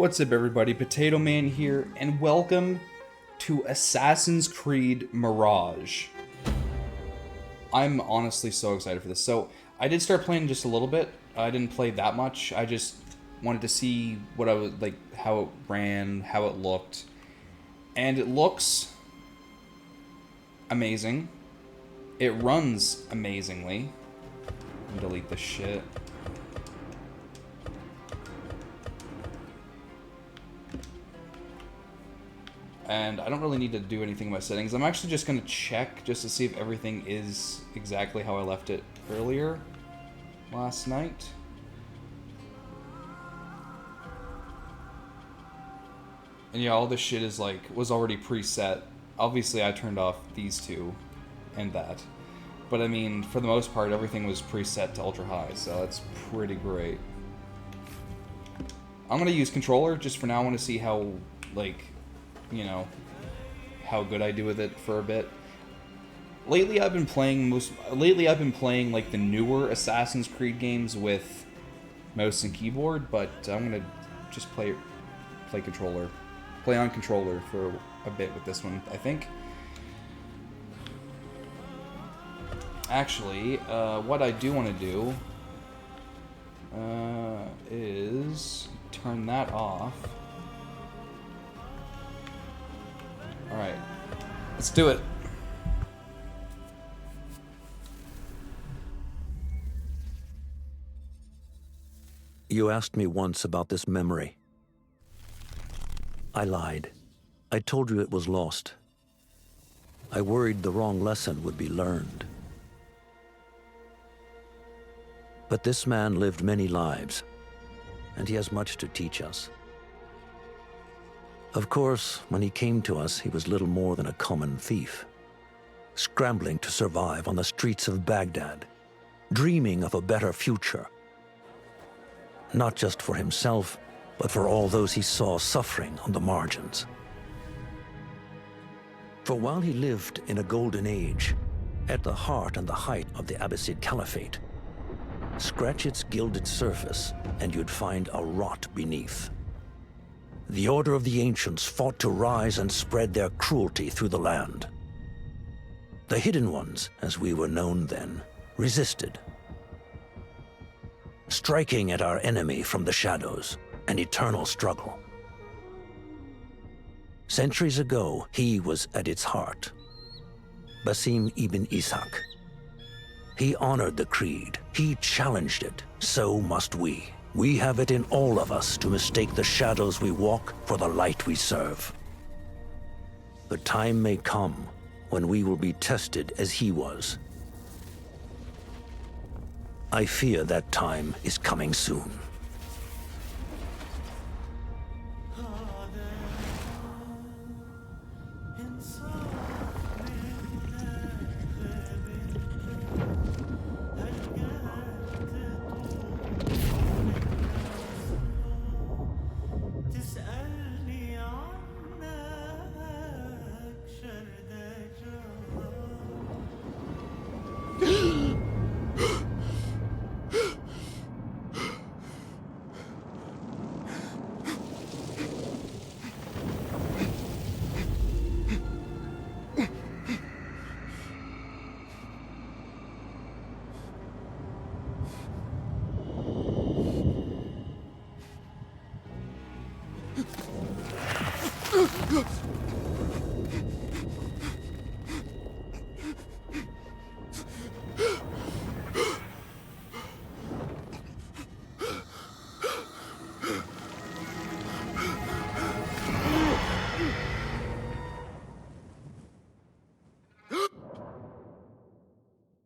What's up, everybody? Potato Man here, and welcome to Assassin's Creed Mirage. I'm honestly so excited for this. So, I did start playing just a little bit. I didn't play that much. I just wanted to see what I was like, how it ran, how it looked. And it looks amazing. It runs amazingly. Delete this shit. And I don't really need to do anything in my settings. I'm actually just going to check just to see if everything is exactly how I left it earlier last night. And yeah, all this shit is like, was already preset. Obviously I turned off these two and that. But I mean, for the most part, everything was preset to ultra high, so that's pretty great. I'm going to use controller just for now. I want to see how, like, you know, how good I do with it for a bit. Lately I've been playing like the newer Assassin's Creed games with mouse and keyboard, but I'm gonna just play on controller for a bit with this one, I think. Actually, what I do want to do is turn that off. Alright, let's do it. You asked me once about this memory. I lied. I told you it was lost. I worried the wrong lesson would be learned. But this man lived many lives, and he has much to teach us. Of course, when he came to us, he was little more than a common thief, scrambling to survive on the streets of Baghdad, dreaming of a better future. Not just for himself, but for all those he saw suffering on the margins. For while he lived in a golden age, at the heart and the height of the Abbasid Caliphate, scratch its gilded surface and you'd find a rot beneath. The Order of the Ancients fought to rise and spread their cruelty through the land. The Hidden Ones, as we were known then, resisted, striking at our enemy from the shadows, an eternal struggle. Centuries ago, he was at its heart, Basim ibn Ishaq. He honored the creed, he challenged it, so must we. We have it in all of us to mistake the shadows we walk for the light we serve. The time may come when we will be tested as he was. I fear that time is coming soon.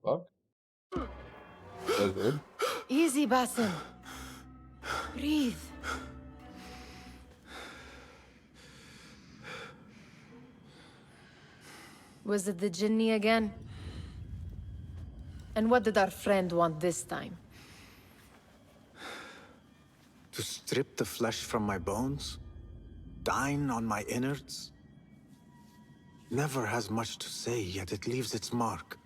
Fuck. That was weird. Easy, Basim. Breathe. Was it the Jinni again? And what did our friend want this time? To strip the flesh from my bones? Dine on my innards? Never has much to say, yet it leaves its mark.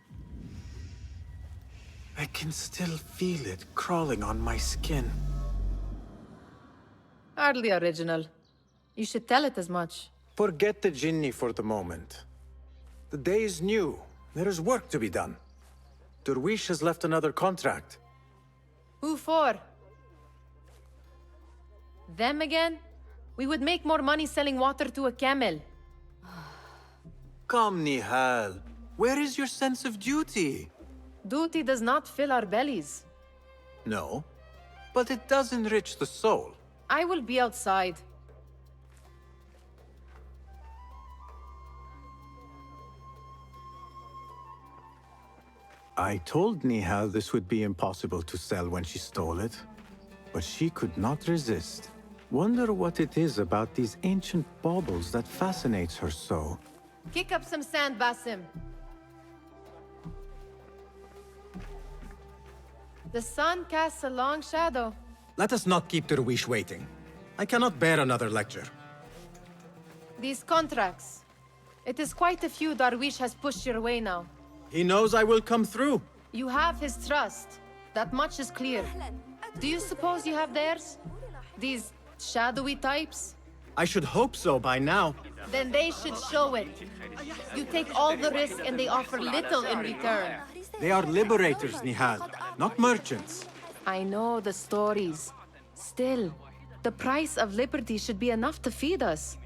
I can still feel it crawling on my skin. Hardly original. You should tell it as much. Forget the Jinni for the moment. The day is new. There is work to be done. Derwish has left another contract. Who for? Them again? We would make more money selling water to a camel. Come, Nihal. Where is your sense of duty? Duty does not fill our bellies. No, but it does enrich the soul. I will be outside. I told Nihal this would be impossible to sell when she stole it, but she could not resist. Wonder what it is about these ancient baubles that fascinates her so. Kick up some sand, Basim. The sun casts a long shadow. Let us not keep Derwish waiting. I cannot bear another lecture. These contracts. It is quite a few Darwish has pushed your way now. He knows I will come through. You have his trust. That much is clear. Do you suppose you have theirs? These shadowy types? I should hope so by now. Then they should show it. You take all the risk and they offer little in return. They are liberators, Nihal, not merchants. I know the stories. Still, the price of liberty should be enough to feed us.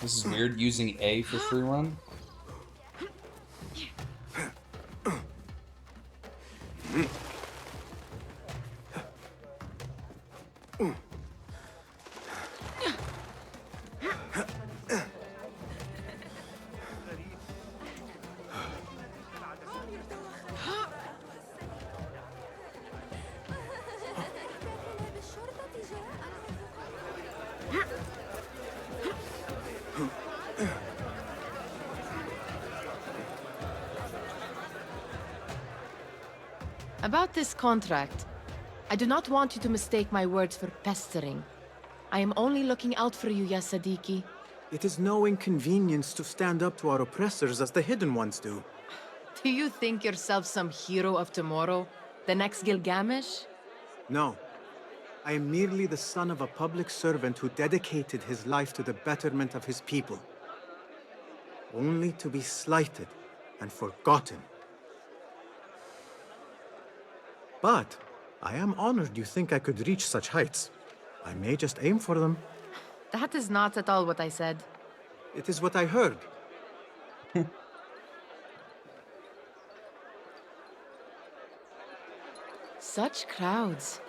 This is weird, using A for free run. About this contract, I do not want you to mistake my words for pestering. I am only looking out for you, ya Sadiki. It is no inconvenience to stand up to our oppressors as the Hidden Ones do. Do you think yourself some hero of tomorrow? The next Gilgamesh? No. I am merely the son of a public servant who dedicated his life to the betterment of his people. Only to be slighted and forgotten. But I am honored you think I could reach such heights. I may just aim for them. That is not at all what I said. It is what I heard. Such crowds.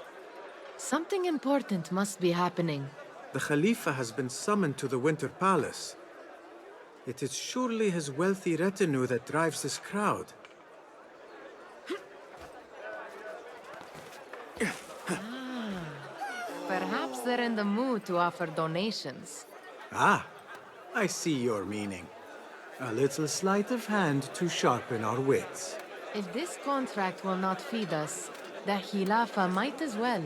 Something important must be happening. The Khalifa has been summoned to the Winter Palace. It is surely his wealthy retinue that drives this crowd. Perhaps they're in the mood to offer donations. Ah, I see your meaning. A little sleight of hand to sharpen our wits. If this contract will not feed us, the Khilafa might as well.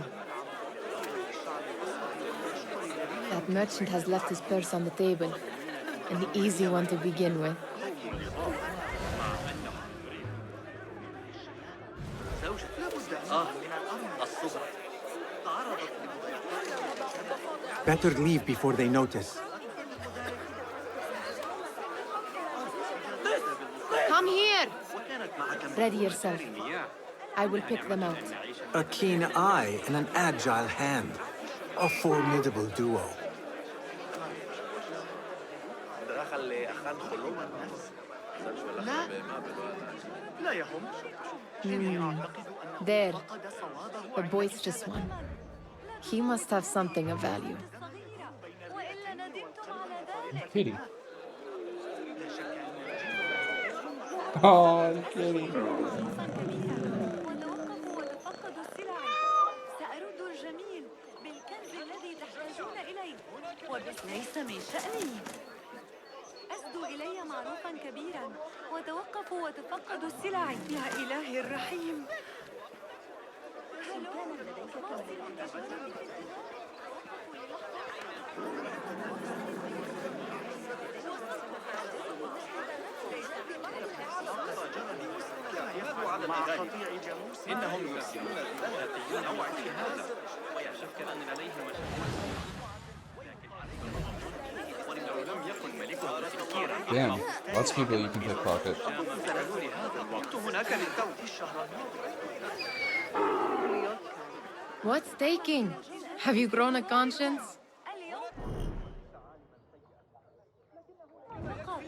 That merchant has left his purse on the table. An easy one to begin with. Better leave before they notice. Come here! Ready yourself. I will pick them out. A keen eye and an agile hand. A formidable duo. There. The boisterous one. He must have something of value. Kitty. Oh, Kitty. سأرد الجميل بالكنز الذي تحتاجون إليه وبس ليس من شأني أسدوا إلي معروفا كبيرا وتوقفوا وتفقدوا السلع يا إلهي الرحيم مع قطيع جاموس إنهم يرسلون الفئة في نوع هذا ويشك أن لديه مشاكل ولو لم يكن ملكه تفكيرا. Damn, lots of people you can pickpocket. كنت هناك للتو الشهر What's taking? Have you grown a conscience? فقط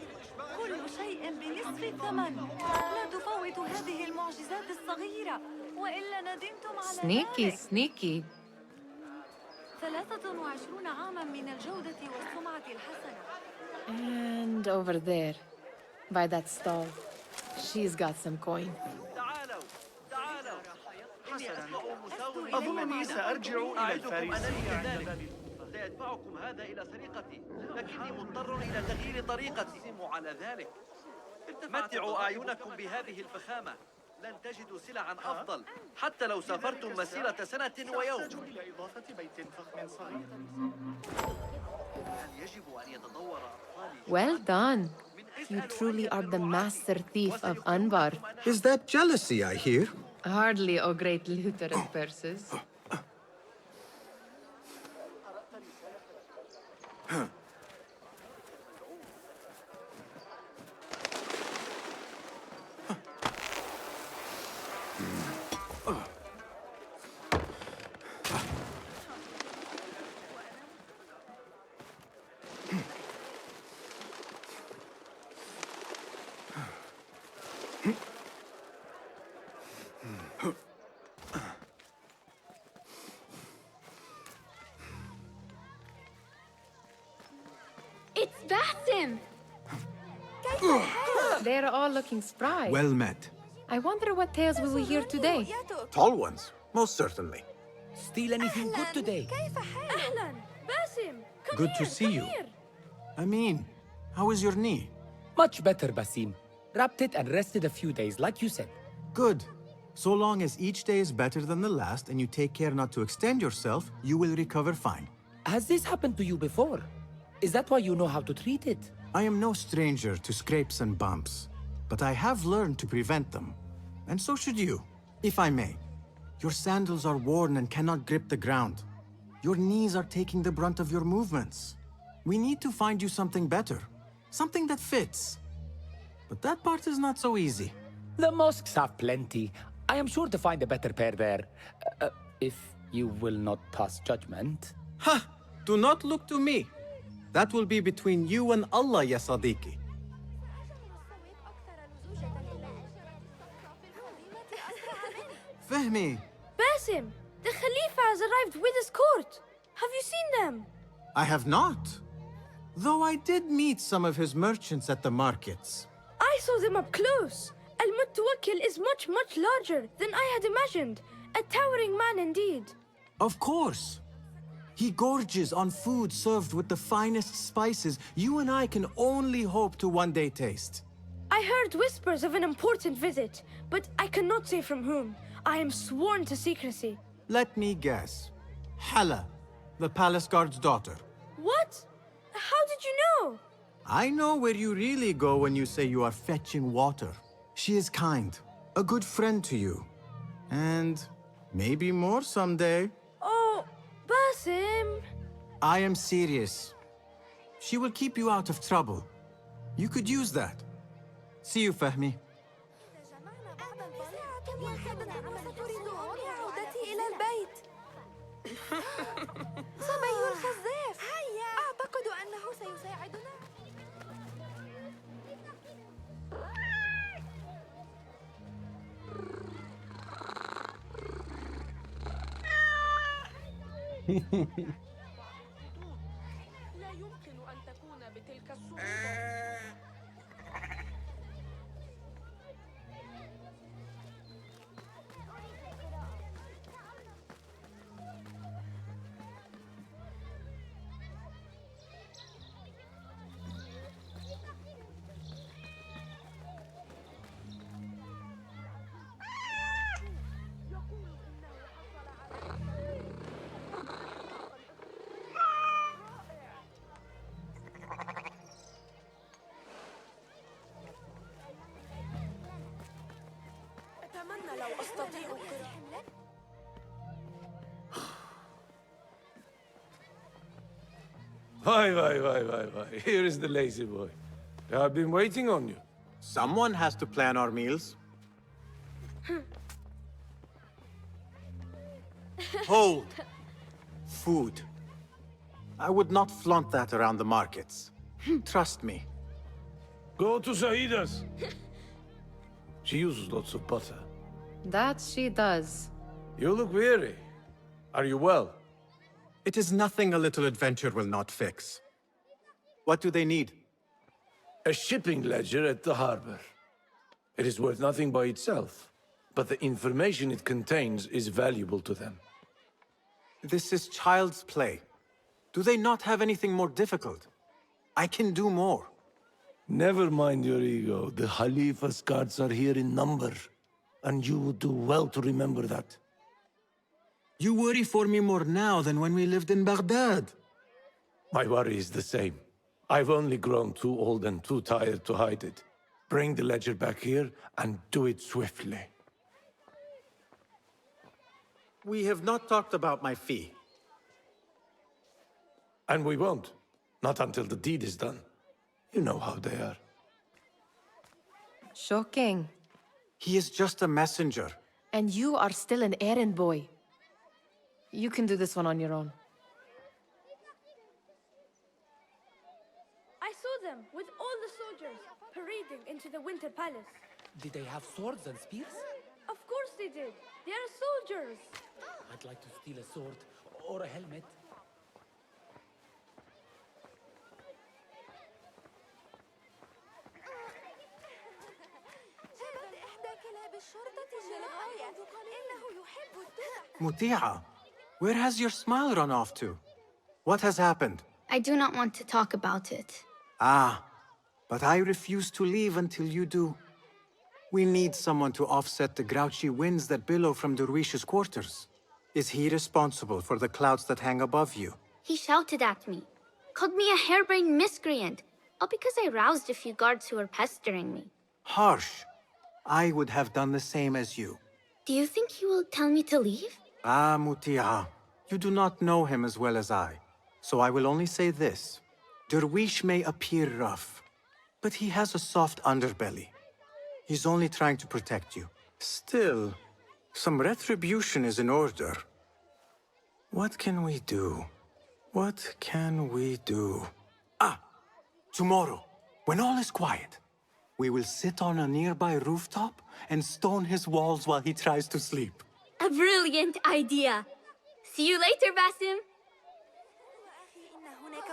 كل شيء بنصف الثمن. لا تفوتوا هذه المعجزات الصغيرة وإلا ندمتم على Sneaky, ذلك. sneaky. 23 عاماً من الجودة والسمعة الحسنة. And over there, by that stall, she's got some coin. أظنني سأرجع إلى الفارسية عند ذلك. سيدفعكم هذا إلى سرقتي، لكني مضطر إلى تغيير طريقتي. على ذلك متعوا أعينكم بهذه الفخامة. لن تجدوا سلعا أفضل حتى لو سافرتم مسيرة سنة ويوم. إلى إضافة بيت فخم صغير. هل يجب أن يتطور أطفالي؟ Well done. You truly are the master thief of Anbar. Is that jealousy I hear? Hardly, O great looter of purses. It's Basim! They're all looking spry. Well met. I wonder what tales we will hear today. Tall ones, most certainly. Steal anything good today? أهلاً! Basim! Come Good here, to see come you. here. Amin, how is your knee? Much better, Basim. Wrapped it and rested a few days, like you said. Good. So long as each day is better than the last and you take care not to extend yourself, you will recover fine. Has this happened to you before? Is that why you know how to treat it? I am no stranger to scrapes and bumps, but I have learned to prevent them. And so should you, if I may. Your sandals are worn and cannot grip the ground. Your knees are taking the brunt of your movements. We need to find you something better, something that fits. But that part is not so easy. The mosques have plenty. I am sure to find a better pair there. If you will not pass judgment. Ha! Do not look to me. That will be between you and Allah, ya Sadiqi. Fahmi, Basim! The Khalifa has arrived with his court. Have you seen them? I have not. Though I did meet some of his merchants at the markets. I saw them up close. Al-Mutawakkil is much, much larger than I had imagined. A towering man indeed. Of course. He gorges on food served with the finest spices you and I can only hope to one day taste. I heard whispers of an important visit, but I cannot say from whom. I am sworn to secrecy. Let me guess. Hala, the palace guard's daughter. What? How did you know? I know where you really go when you say you are fetching water. She is kind, a good friend to you. And maybe more someday. Oh, Basim. I am serious. She will keep you out of trouble. You could use that. See you, Fahmi. صبي الخزاف. أعتقد أنه سيساعدنا. لا يمكن أن تكون بتلك الصورة. Why. Here is the lazy boy. I've been waiting on you. Someone has to plan our meals. Hold! Food. I would not flaunt that around the markets. Trust me. Go to Saida's. She uses lots of butter. That she does. You look weary. Are you well? It is nothing a little adventure will not fix. What do they need? A shipping ledger at the harbor. It is worth nothing by itself, but the information it contains is valuable to them. This is child's play. Do they not have anything more difficult? I can do more. Never mind your ego. The Khalifa's guards are here in number, and you would do well to remember that. You worry for me more now than when we lived in Baghdad. My worry is the same. I've only grown too old and too tired to hide it. Bring the ledger back here, and do it swiftly. We have not talked about my fee. And we won't. Not until the deed is done. You know how they are. Shocking. He is just a messenger. And you are still an errand boy. You can do this one on your own. I saw them with all the soldiers parading into the Winter Palace. Did they have swords and spears? Of course they did. They are soldiers. I'd like to steal a sword or a helmet. Muti'a, where has your smile run off to? What has happened? I do not want to talk about it. Ah, but I refuse to leave until you do. We need someone to offset the grouchy winds that billow from Derwish's quarters. Is he responsible for the clouds that hang above you? He shouted at me, called me a harebrained miscreant, all because I roused a few guards who were pestering me. Harsh. I would have done the same as you. Do you think he will tell me to leave? Ah, Muti'a, you do not know him as well as I. So I will only say this. Derwish may appear rough, but he has a soft underbelly. He's only trying to protect you. Still, some retribution is in order. What can we do? What can we do? Ah! Tomorrow, when all is quiet, we will sit on a nearby rooftop and stone his walls while he tries to sleep. A brilliant idea. See you later, Basim.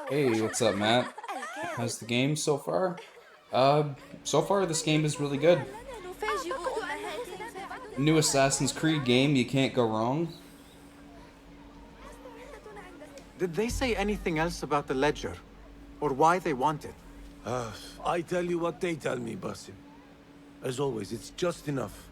Hey, what's up, Matt? How's the game so far? So far this game is really good. New Assassin's Creed game, you can't go wrong. Did they say anything else about the ledger? Or why they want it? I tell you what they tell me, Basim. As always, it's just enough.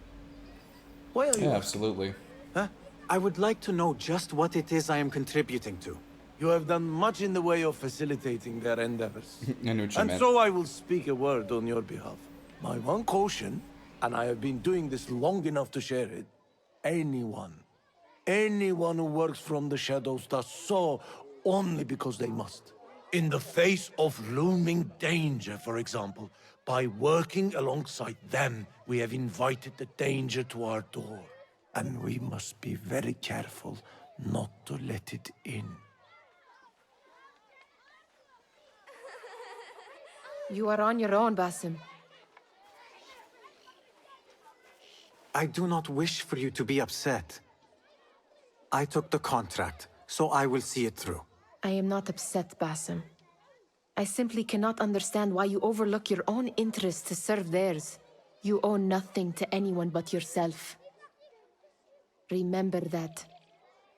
Why are you Yeah, absolutely. Huh? I would like to know just what it is I am contributing to. You have done much in the way of facilitating their endeavors. I knew what you And meant. so I will speak a word on your behalf. My one caution, and I have been doing this long enough to share it, anyone who works from the shadows does so only because they must. In the face of looming danger, for example, by working alongside them, we have invited the danger to our door. And we must be very careful not to let it in. You are on your own, Basim. I do not wish for you to be upset. I took the contract, so I will see it through. I am not upset, Basim. I simply cannot understand why you overlook your own interests to serve theirs. You owe nothing to anyone but yourself. Remember that.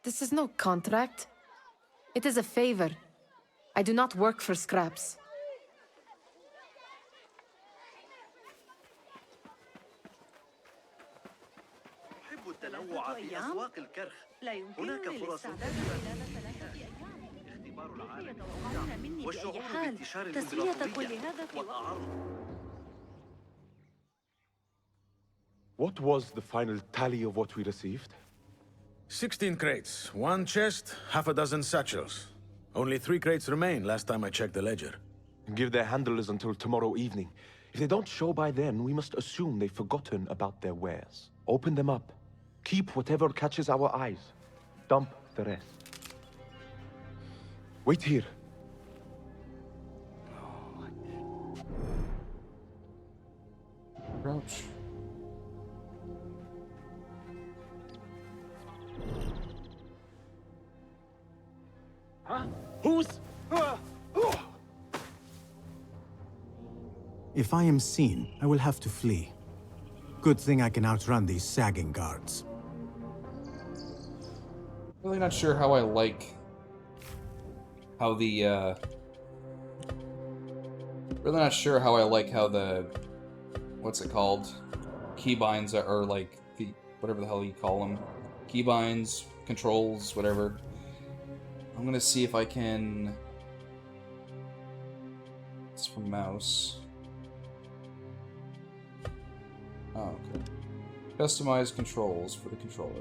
This is no contract. It is a favor. I do not work for scraps. أحب التنوع في أسواق الكرخ. لا هناك يمكنني فرص الاستعداد خلال 3 أيام. اختبار العالم يتوقعون مني بأي والشعور حال بانتشار تسوية كل الإمبراطورية هذا في وقت. والتعرض. What was the final tally of what we received? 16 crates, 1 chest, half a dozen satchels. Only 3 crates remain last time I checked the ledger. Give their handlers until tomorrow evening. If they don't show by then, we must assume they've forgotten about their wares. Open them up. Keep whatever catches our eyes. Dump the rest. Wait here. Crouch. Huh? Who's... If I am seen, I will have to flee. Good thing I can outrun these sagging guards. Really not sure how I like how the really not sure how I like how the what's it called? Keybinds are like the whatever the hell you call them. Keybinds, controls, whatever. I'm gonna see if I can. It's from mouse. Oh, okay. Customize controls for the controller.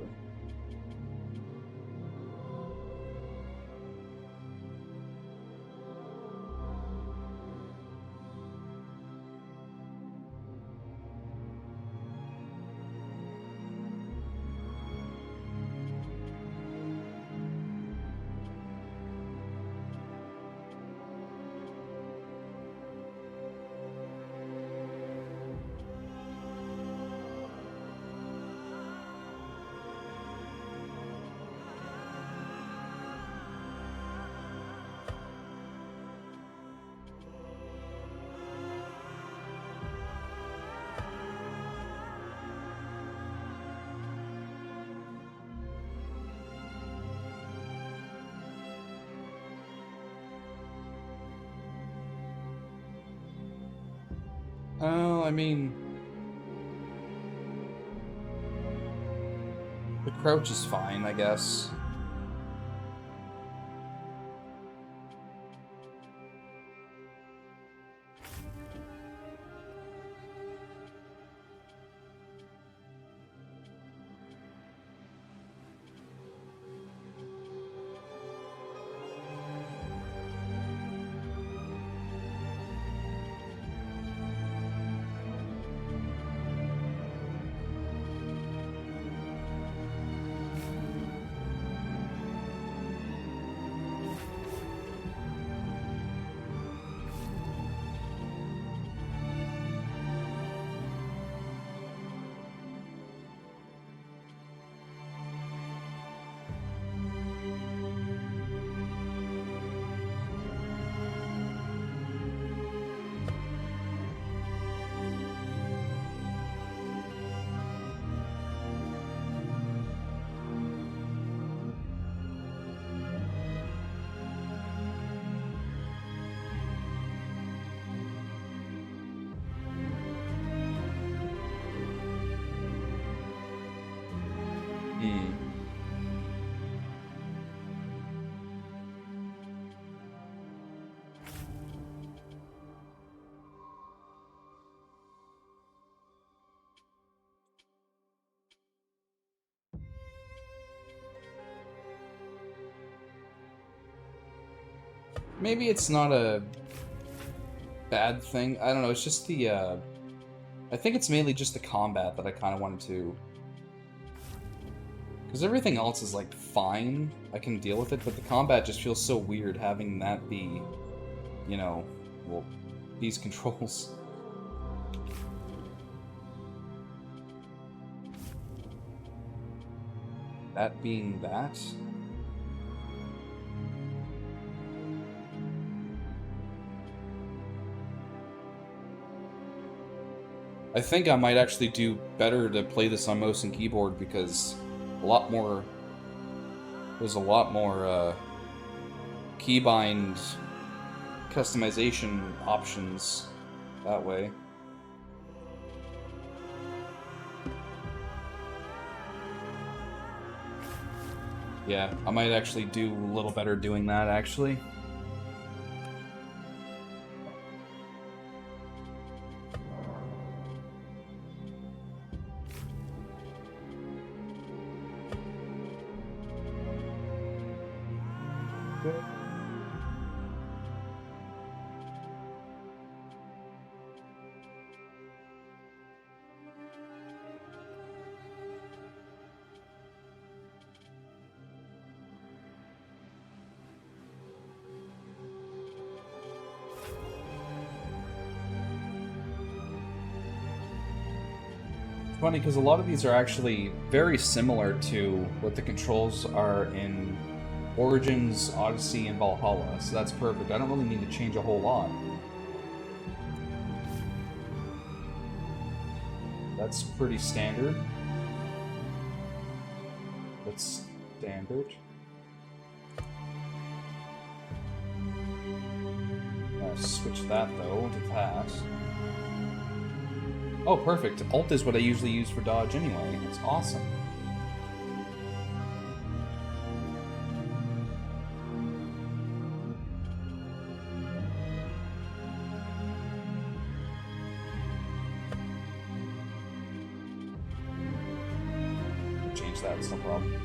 Oh, I mean... The crouch is fine, I guess. Maybe it's not a bad thing. I don't know, it's just the, I think it's mainly just the combat that I kind of wanted to... Because everything else is, like, fine. I can deal with it, but the combat just feels so weird having that be, you know, well, these controls. That being that... I think I might actually do better to play this on mouse and keyboard because there's a lot more keybind customization options that way. Yeah, I might actually do a little better doing that actually. good. Funny because a lot of these are actually very similar to what the controls are in Origins, Odyssey, and Valhalla, so that's perfect. I don't really need to change a whole lot. That's pretty standard. That's standard. Switch that though to fast. Oh, perfect. Alt is what I usually use for dodge anyway. It's awesome. Change that, it's no problem.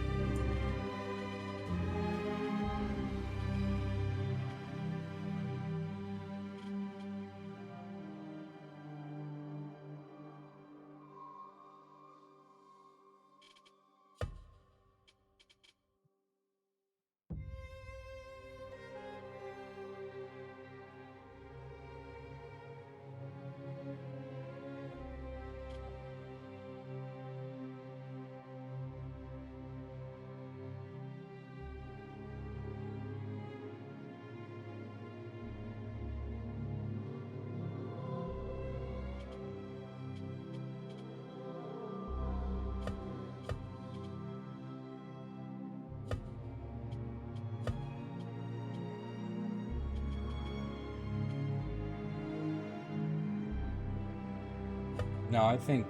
No, I think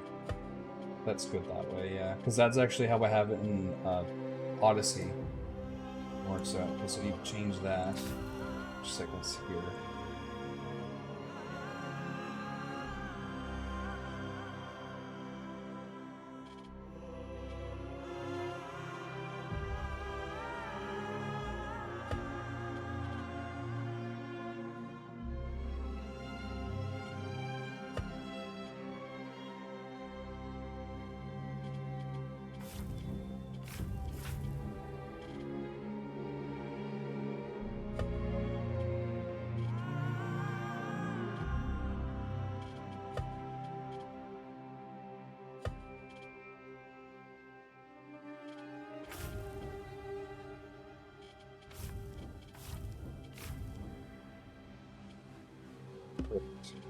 that's good that way, yeah. Because that's actually how I have it in Odyssey. Works out. So you change that. Just like what's here. Perfect.